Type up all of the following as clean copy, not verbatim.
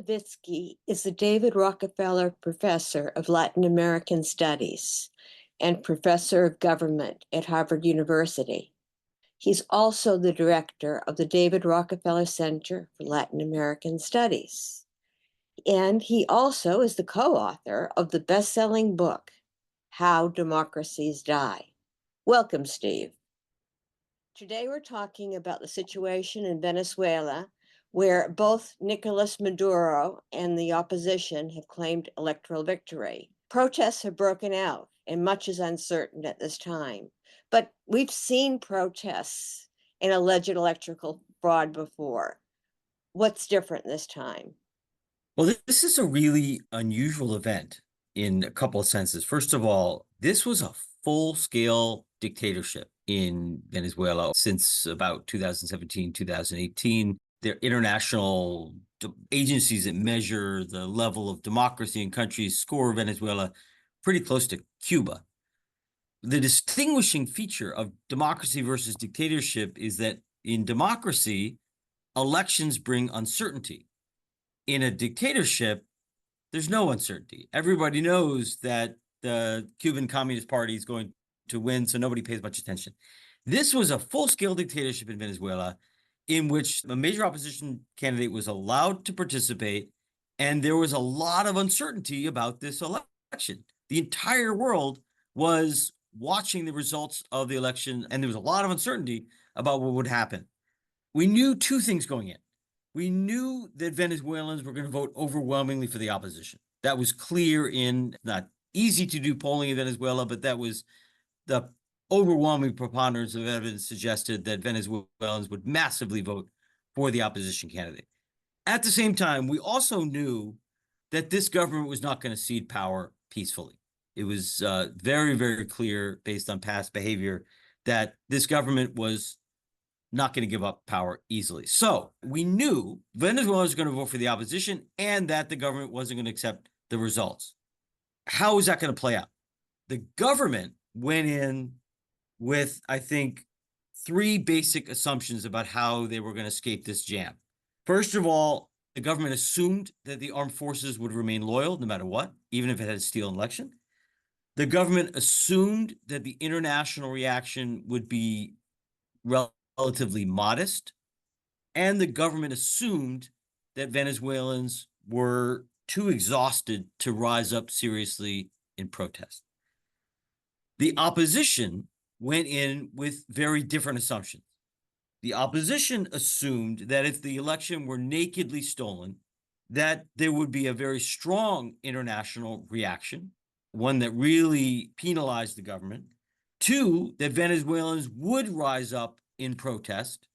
Levitsky is the David Rockefeller Professor of Latin American Studies and Professor of Government at Harvard University. He's also the director of the David Rockefeller Center for Latin American Studies. And he also is the co-author of the best-selling book, How Democracies Die. Welcome, Steve. Today we're talking about the situation in Venezuela, where both Nicolas Maduro and the opposition have claimed electoral victory. Protests have broken out, and much is uncertain at this time. But we've seen protests and alleged electoral fraud before. What's different this time? Well, this is a really unusual event in a couple of senses. First of all, this was a full-scale dictatorship in Venezuela since about 2017, 2018. There are international agencies that measure the level of democracy in countries score Venezuela pretty close to Cuba. The distinguishing feature of democracy versus dictatorship is that in democracy, elections bring uncertainty. In a dictatorship, there's no uncertainty. Everybody knows that the Cuban Communist Party is going to win, so nobody pays much attention. This was a full-scale dictatorship in Venezuela in which a major opposition candidate was allowed to participate, and there was a lot of uncertainty about this election. The entire world was watching the results of the election, and there was a lot of uncertainty about what would happen. We knew two things going in. We knew that Venezuelans were going to vote overwhelmingly for the opposition. That was clear in not easy to do polling in Venezuela, but that was the overwhelming preponderance of evidence suggested that Venezuelans would massively vote for the opposition candidate. At the same time, we also knew that this government was not going to cede power peacefully. It was very, very clear based on past behavior that this government was not going to give up power easily. So we knew Venezuela was going to vote for the opposition and that the government wasn't going to accept the results. How is that going to play out? The government went in with, I think, three basic assumptions about how they were going to escape this jam. First of all, the government assumed that the armed forces would remain loyal no matter what, even if it had to steal an election. The government assumed that the international reaction would be relatively modest, and the government assumed that Venezuelans were too exhausted to rise up seriously in protest. The opposition went in with very different assumptions. The opposition assumed that if the election were nakedly stolen, that there would be a very strong international reaction, one that really penalized the government. Two, that Venezuelans would rise up in protest.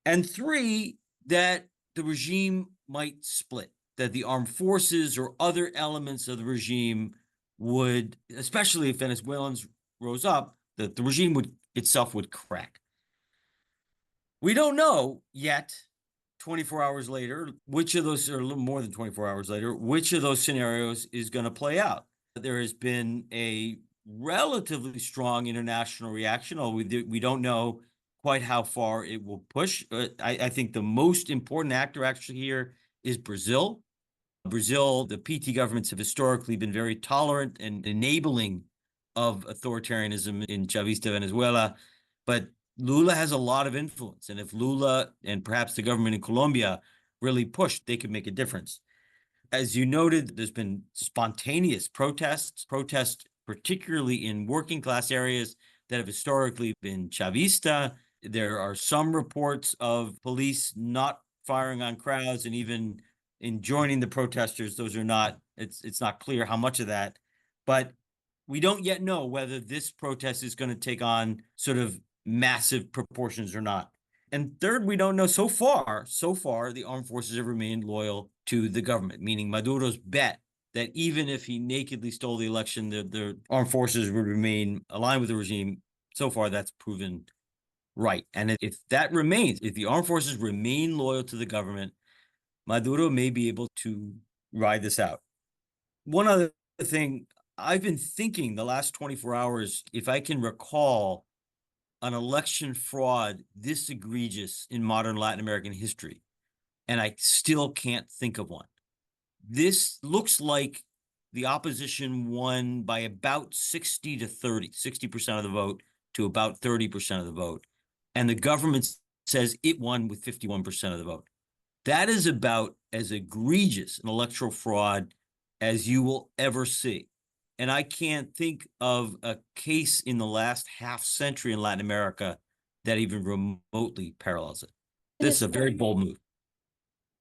And three, that the regime might split, that the armed forces or other elements of the regime would, especially if Venezuelans rose up, that the regime itself would crack. We don't know yet, 24 hours later, which of those, or a little more than 24 hours later, which of those scenarios is going to play out. There has been a relatively strong international reaction, although we don't know quite how far it will push. I think the most important actor actually here is Brazil. Brazil, the PT governments have historically been very tolerant and enabling of authoritarianism in Chavista Venezuela, but Lula has a lot of influence. And if Lula and perhaps the government in Colombia really pushed, they could make a difference. As you noted, there's been spontaneous protests particularly in working class areas that have historically been Chavista. There are some reports of police not firing on crowds and even in joining the protesters. Those are not, it's not clear how much of that, but we don't yet know whether this protest is going to take on sort of massive proportions or not. And third, we don't know so far, the armed forces have remained loyal to the government, meaning Maduro's bet that even if he nakedly stole the election, the armed forces would remain aligned with the regime. So far, that's proven right. And if that remains, if the armed forces remain loyal to the government, Maduro may be able to ride this out. One other thing, I've been thinking the last 24 hours, if I can recall an election fraud this egregious in modern Latin American history. and I still can't think of one. This looks like the opposition won by about 60 to 30, 60% of the vote to about 30% of the vote. And the government says it won with 51% of the vote. That is about as egregious an electoral fraud as you will ever see. And I can't think of a case in the last half century in Latin America that even remotely parallels it. This is a very bold move.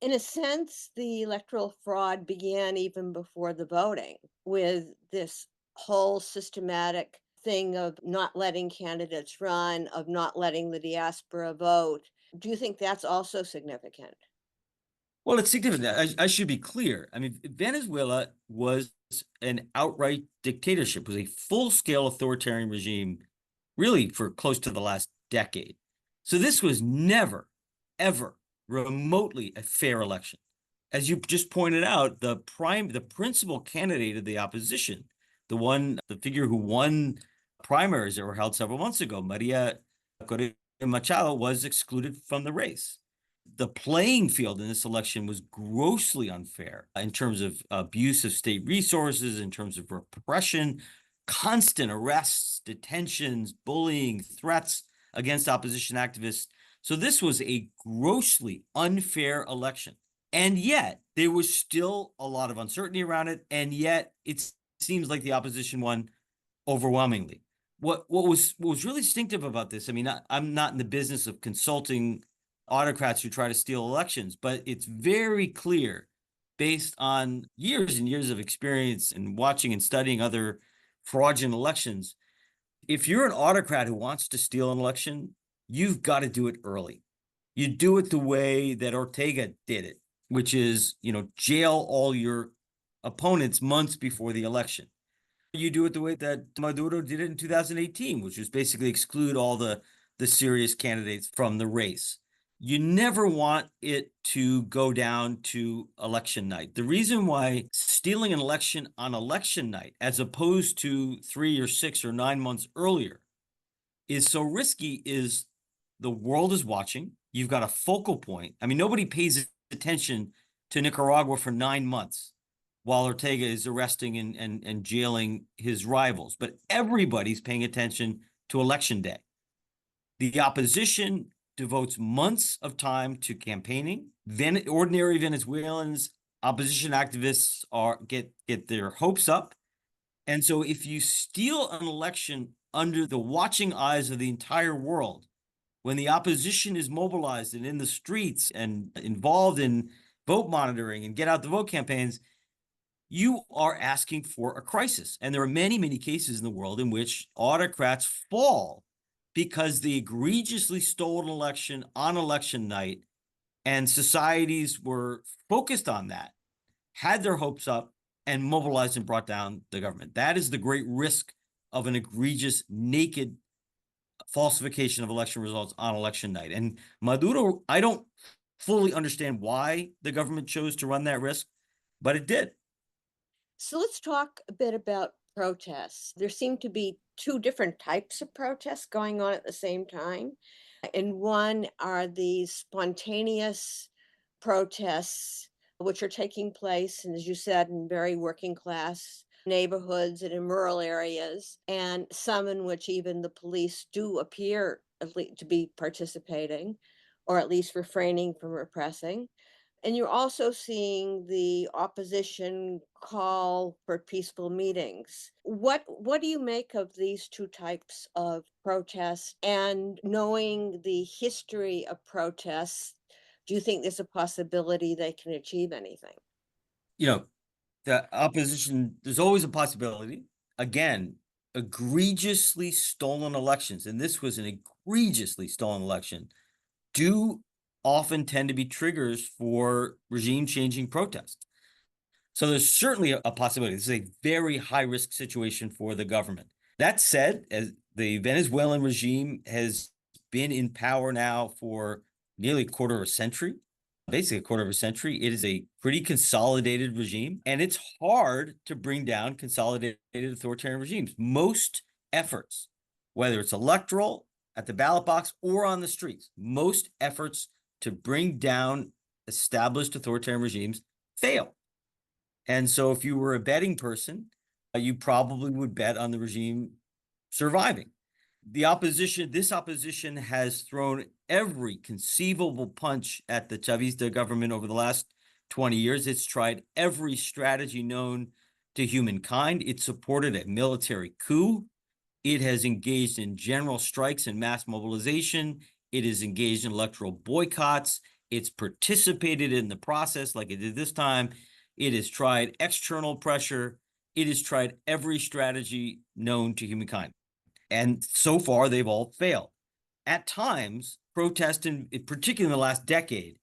In a sense, the electoral fraud began even before the voting with this whole systematic thing of not letting candidates run, of not letting the diaspora vote. Do you think that's also significant? Well, it's significant. I should be clear. I mean, Venezuela was an outright dictatorship, was a full-scale authoritarian regime, really for close to the last decade. So this was never, ever remotely a fair election. As you just pointed out, the principal candidate of the opposition, the figure who won primaries that were held several months ago, Maria Corina Machado, was excluded from the race. The playing field in this election was grossly unfair in terms of abuse of state resources, in terms of repression, constant arrests, detentions, bullying, threats against opposition activists. So this was a grossly unfair election. And yet there was still a lot of uncertainty around it. And yet it seems like the opposition won overwhelmingly. What was really distinctive about this, I mean, I'm not in the business of consulting autocrats who try to steal elections, but it's very clear based on years and years of experience and watching and studying other fraudulent elections. If you're an autocrat who wants to steal an election, you've got to do it early. You do it the way that Ortega did it, which is, jail all your opponents months before the election. You do it the way that Maduro did it in 2018, which was basically exclude all the serious candidates from the race. You never want it to go down to election night. The reason why stealing an election on election night, as opposed to 3 or 6 or 9 months earlier, is so risky is the world is watching. You've got a focal point. I mean, nobody pays attention to Nicaragua for 9 months while Ortega is arresting and jailing his rivals. But everybody's paying attention to election day. The opposition devotes months of time to campaigning. Ordinary Venezuelans, opposition activists get their hopes up. And so if you steal an election under the watching eyes of the entire world, when the opposition is mobilized and in the streets and involved in vote monitoring and get out the vote campaigns, you are asking for a crisis. And there are many, many cases in the world in which autocrats fall because they egregiously stole an election on election night, and societies were focused on that, had their hopes up, and mobilized and brought down the government. That is the great risk of an egregious, naked falsification of election results on election night. And Maduro, I don't fully understand why the government chose to run that risk, but it did. So let's talk a bit about protests. There seem to be two different types of protests going on at the same time. And one are these spontaneous protests, which are taking place, and as you said, in very working class neighborhoods and in rural areas, and some in which even the police do appear to be participating, or at least refraining from repressing. And you're also seeing the opposition call for peaceful meetings. What do you make of these two types of protests? And knowing the history of protests, do you think there's a possibility they can achieve anything? The opposition, there's always a possibility. Again, egregiously stolen elections, and this was an egregiously stolen election, do often tend to be triggers for regime changing protests. So there's certainly a possibility. This is a very high risk situation for the government. That said, as the Venezuelan regime has been in power now for nearly a quarter of a century, basically a quarter of a century, it is a pretty consolidated regime, and it's hard to bring down consolidated authoritarian regimes. Most efforts, whether it's electoral, at the ballot box, or on the streets, most efforts to bring down established authoritarian regimes fail. And so if you were a betting person, you probably would bet on the regime surviving. This opposition has thrown every conceivable punch at the Chavista government over the last 20 years. It's tried every strategy known to humankind. It supported a military coup. It has engaged in general strikes and mass mobilization. It is engaged in electoral boycotts. It's participated in the process like it did this time. It has tried external pressure. It has tried every strategy known to humankind. And so far, they've all failed. At times, protest, particularly in the last decade,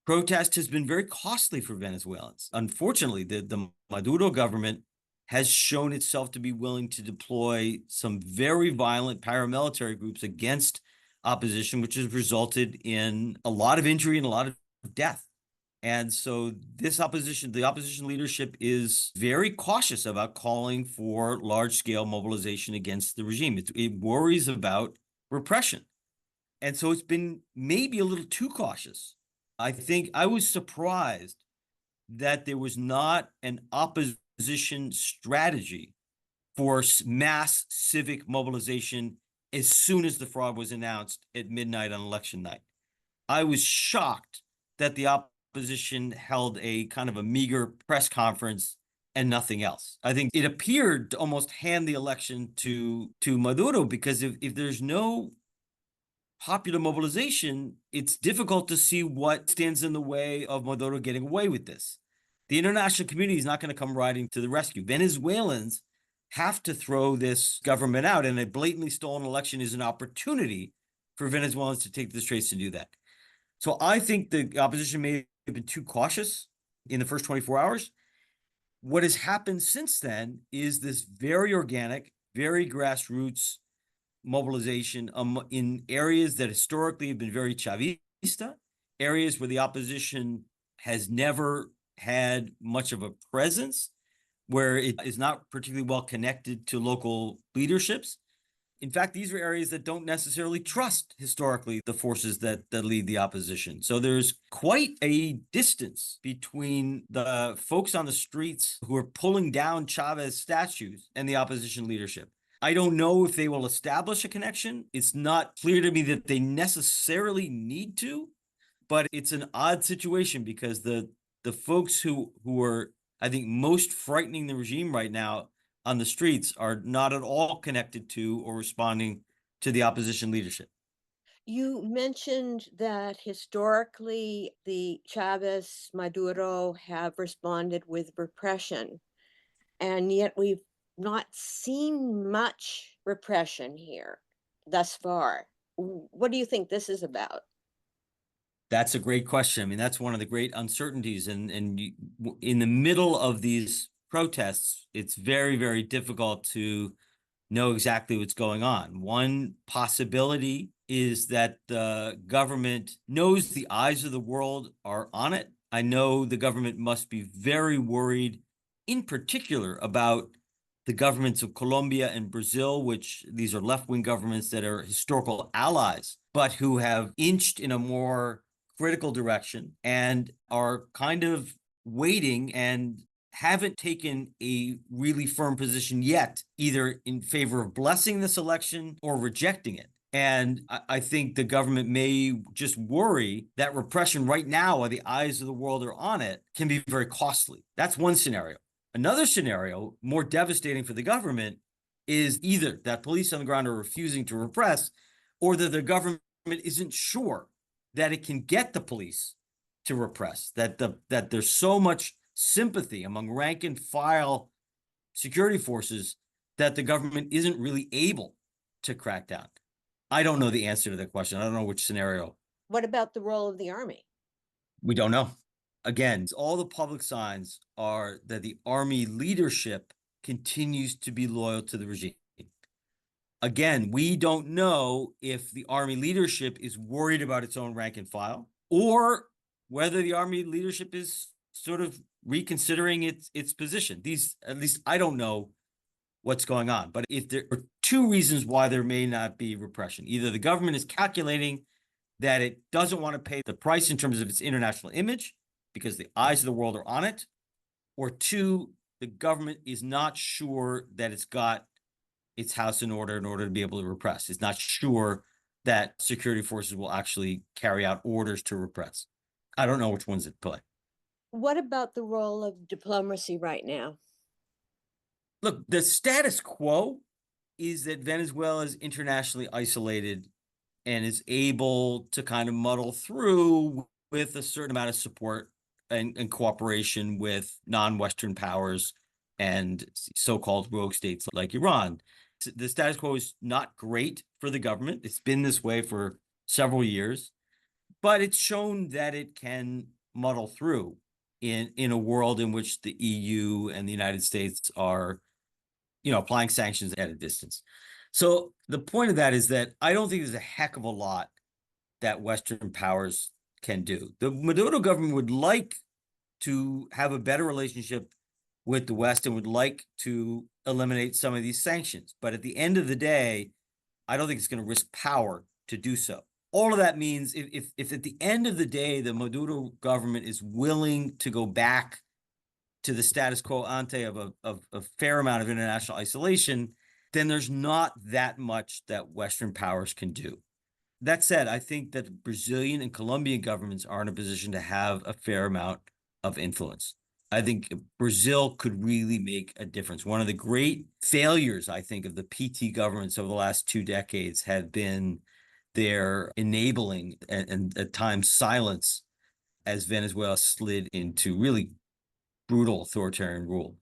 protest has been very costly for Venezuelans. Unfortunately, the Maduro government has shown itself to be willing to deploy some very violent paramilitary groups against opposition, which has resulted in a lot of injury and a lot of death. And so the opposition leadership is very cautious about calling for large-scale mobilization against the regime. It worries about repression. And so it's been maybe a little too cautious. I think I was surprised that there was not an opposition strategy for mass civic mobilization as soon as the fraud was announced at midnight on election night. I was shocked that the opposition held a kind of a meager press conference and nothing else. I think it appeared to almost hand the election to Maduro, because if there's no popular mobilization, it's difficult to see what stands in the way of Maduro getting away with this. The international community is not going to come riding to the rescue. Venezuelans have to throw this government out, and a blatantly stolen election is an opportunity for Venezuelans to take the streets to do that. So I think the opposition may have been too cautious in the first 24 hours. What has happened since then is this very organic, very grassroots mobilization in areas that historically have been very Chavista, areas where the opposition has never had much of a presence, where it is not particularly well connected to local leaderships. In fact, these are areas that don't necessarily trust historically the forces that lead the opposition. So there's quite a distance between the folks on the streets who are pulling down Chavez statues and the opposition leadership. I don't know if they will establish a connection. It's not clear to me that they necessarily need to, but it's an odd situation because the folks who are, I think, most frightening the regime right now on the streets are not at all connected to or responding to the opposition leadership. You mentioned that historically the Chavez, Maduro have responded with repression, and yet we've not seen much repression here thus far. What do you think this is about? That's a great question. I mean, that's one of the great uncertainties. And in the middle of these protests, it's very, very difficult to know exactly what's going on. One possibility is that the government knows the eyes of the world are on it. I know the government must be very worried, in particular, about the governments of Colombia and Brazil, which these are left-wing governments that are historical allies, but who have inched in a more critical direction and are kind of waiting and haven't taken a really firm position yet, either in favor of blessing this election or rejecting it. And I think the government may just worry that repression right now, while the eyes of the world are on it, can be very costly. That's one scenario. Another scenario, more devastating for the government, is either that police on the ground are refusing to repress, or that the government isn't sure that it can get the police to repress, that there's so much sympathy among rank and file security forces that the government isn't really able to crack down. I don't know the answer to that question. I don't know which scenario. What about the role of the army? We don't know. Again, all the public signs are that the army leadership continues to be loyal to the regime. Again, we don't know if the army leadership is worried about its own rank and file, or whether the army leadership is sort of reconsidering its position. At least I don't know what's going on. But if there are two reasons why there may not be repression, either the government is calculating that it doesn't want to pay the price in terms of its international image because the eyes of the world are on it, or two, the government is not sure that it's got its house in order to be able to repress. It's not sure that security forces will actually carry out orders to repress. I don't know which one's at play. What about the role of diplomacy right now? Look, the status quo is that Venezuela is internationally isolated and is able to kind of muddle through with a certain amount of support and cooperation with non-Western powers and so-called rogue states like Iran. The status quo is not great for the government. It's been this way for several years, but it's shown that it can muddle through in a world in which the EU and the United States are, applying sanctions at a distance. So the point of that is that I don't think there's a heck of a lot that Western powers can do. The Maduro government would like to have a better relationship with the West and would like to eliminate some of these sanctions. But at the end of the day, I don't think it's going to risk power to do so. All of that means if at the end of the day, the Maduro government is willing to go back to the status quo ante of a fair amount of international isolation, then there's not that much that Western powers can do. That said, I think that Brazilian and Colombian governments are in a position to have a fair amount of influence. I think Brazil could really make a difference. One of the great failures, I think, of the PT governments over the last 2 decades had been their enabling and at times silence as Venezuela slid into really brutal authoritarian rule.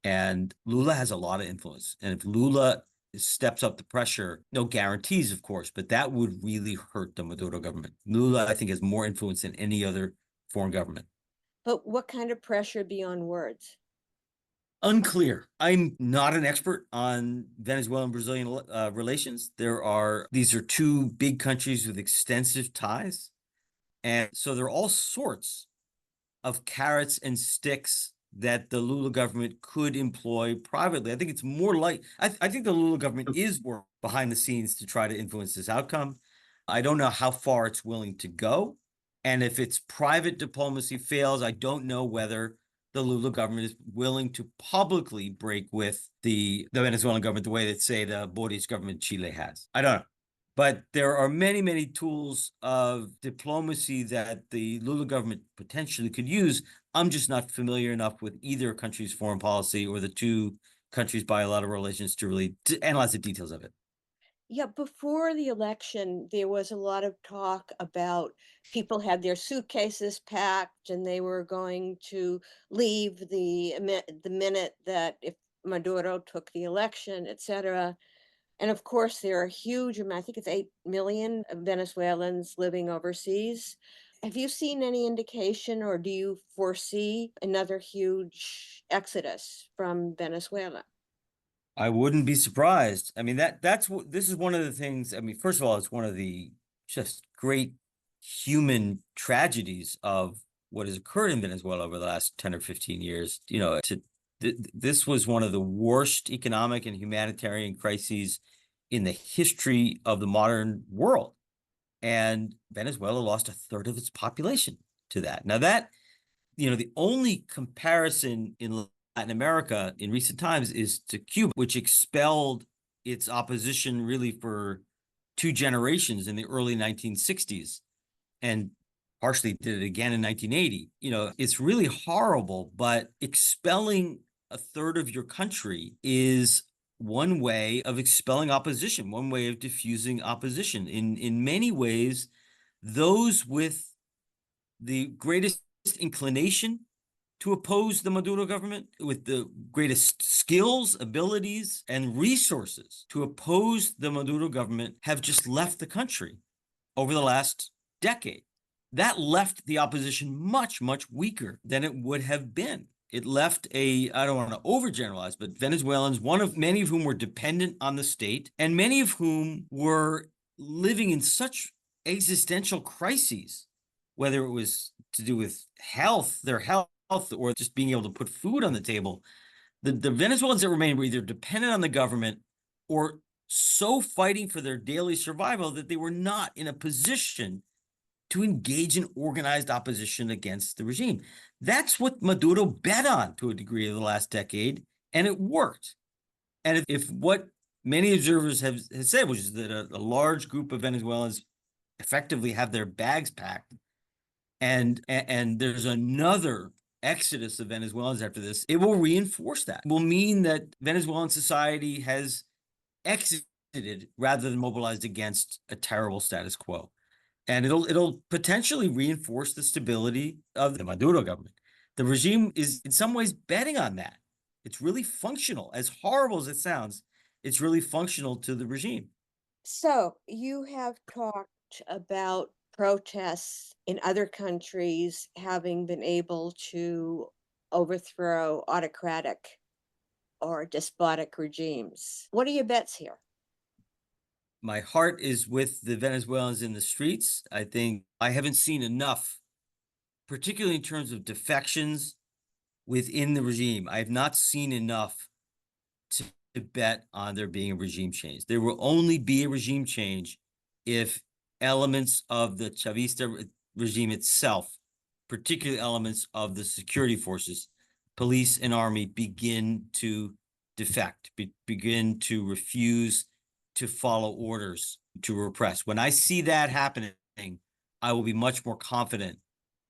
And Lula has a lot of influence. And if Lula steps up the pressure, no guarantees, of course, but that would really hurt the Maduro government. Lula, I think, has more influence than any other foreign government. But what kind of pressure beyond words? Unclear. I'm not an expert on Venezuelan Brazilian relations. These are two big countries with extensive ties. And so there are all sorts of carrots and sticks that the Lula government could employ privately. I think it's more like, I think the Lula government is working behind the scenes to try to influence this outcome. I don't know how far it's willing to go. And if its private diplomacy fails, I don't know whether the Lula government is willing to publicly break with the Venezuelan government the way that, say, the Boris government in Chile has. I don't know. But there are many, many tools of diplomacy that the Lula government potentially could use. I'm just not familiar enough with either country's foreign policy or the two countries' bilateral relations to really analyze the details of it. Yeah, before the election, there was a lot of talk about people had their suitcases packed and they were going to leave the minute that if Maduro took the election, etc. And of course, there are huge I think it's 8 million Venezuelans living overseas. Have you seen any indication or do you foresee another huge exodus from Venezuela? I wouldn't be surprised. I mean, this is one of the things. I mean, first of all, it's one of the just great human tragedies of what has occurred in Venezuela over the last 10 or 15 years. This was one of the worst economic and humanitarian crises in the history of the modern world. And Venezuela lost a third of its population to that. Now the only comparison in Latin America in recent times is to Cuba, which expelled its opposition really for 2 generations in the early 1960s and partially did it again in 1980. It's really horrible, but expelling a third of your country is one way of expelling opposition, one way of diffusing opposition. In many ways, those with the greatest inclination to oppose the Maduro government, with the greatest skills, abilities, and resources to oppose the Maduro government, have just left the country over the last decade. That left the opposition much, much weaker than it would have been. It left I don't want to overgeneralize, but Venezuelans, many of whom were dependent on the state, and many of whom were living in such existential crises, whether it was to do with their health, or just being able to put food on the table. The Venezuelans that remained were either dependent on the government or so fighting for their daily survival that they were not in a position to engage in organized opposition against the regime. That's what Maduro bet on to a degree over the last decade, and it worked. And if what many observers have said, which is that a large group of Venezuelans effectively have their bags packed, and there's another exodus of Venezuelans after this, it will reinforce that. It will mean that Venezuelan society has exited rather than mobilized against a terrible status quo. And it'll potentially reinforce the stability of the Maduro government. The regime is in some ways betting on that. It's really functional. As horrible as it sounds, it's really functional to the regime. So you have talked about protests in other countries having been able to overthrow autocratic or despotic regimes. What are your bets here? My heart is with the Venezuelans in the streets. I think I haven't seen enough, particularly in terms of defections within the regime. I have not seen enough to bet on there being a regime change. There will only be a regime change if elements of the Chavista regime itself, particularly elements of the security forces, police and army, begin to defect, begin to refuse to follow orders, to repress. When I see that happening, I will be much more confident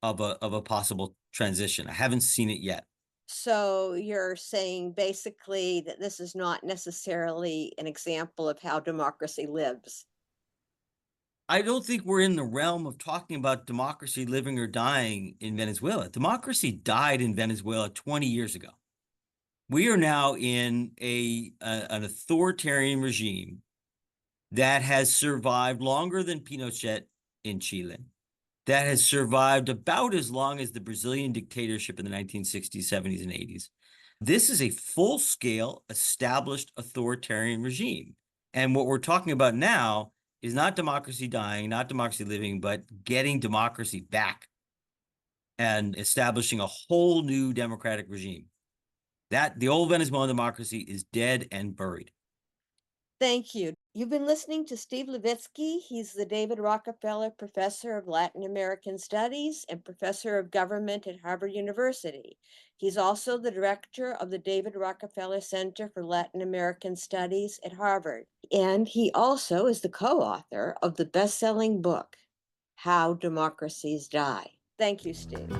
of a possible transition. I haven't seen it yet. So you're saying basically that this is not necessarily an example of how democracy lives. I don't think we're in the realm of talking about democracy living or dying in Venezuela. Democracy died in Venezuela 20 years ago. We are now in an authoritarian regime that has survived longer than Pinochet in Chile, that has survived about as long as the Brazilian dictatorship in the 1960s, 70s, and 80s. This is a full-scale, established authoritarian regime. And what we're talking about now is not democracy dying, not democracy living, but getting democracy back and establishing a whole new democratic regime. That the old Venezuelan democracy is dead and buried. Thank you. You've been listening to Steve Levitsky. He's the David Rockefeller Professor of Latin American Studies and Professor of Government at Harvard University. He's also the director of the David Rockefeller Center for Latin American Studies at Harvard. And he also is the co-author of the best-selling book, How Democracies Die. Thank you, Steve.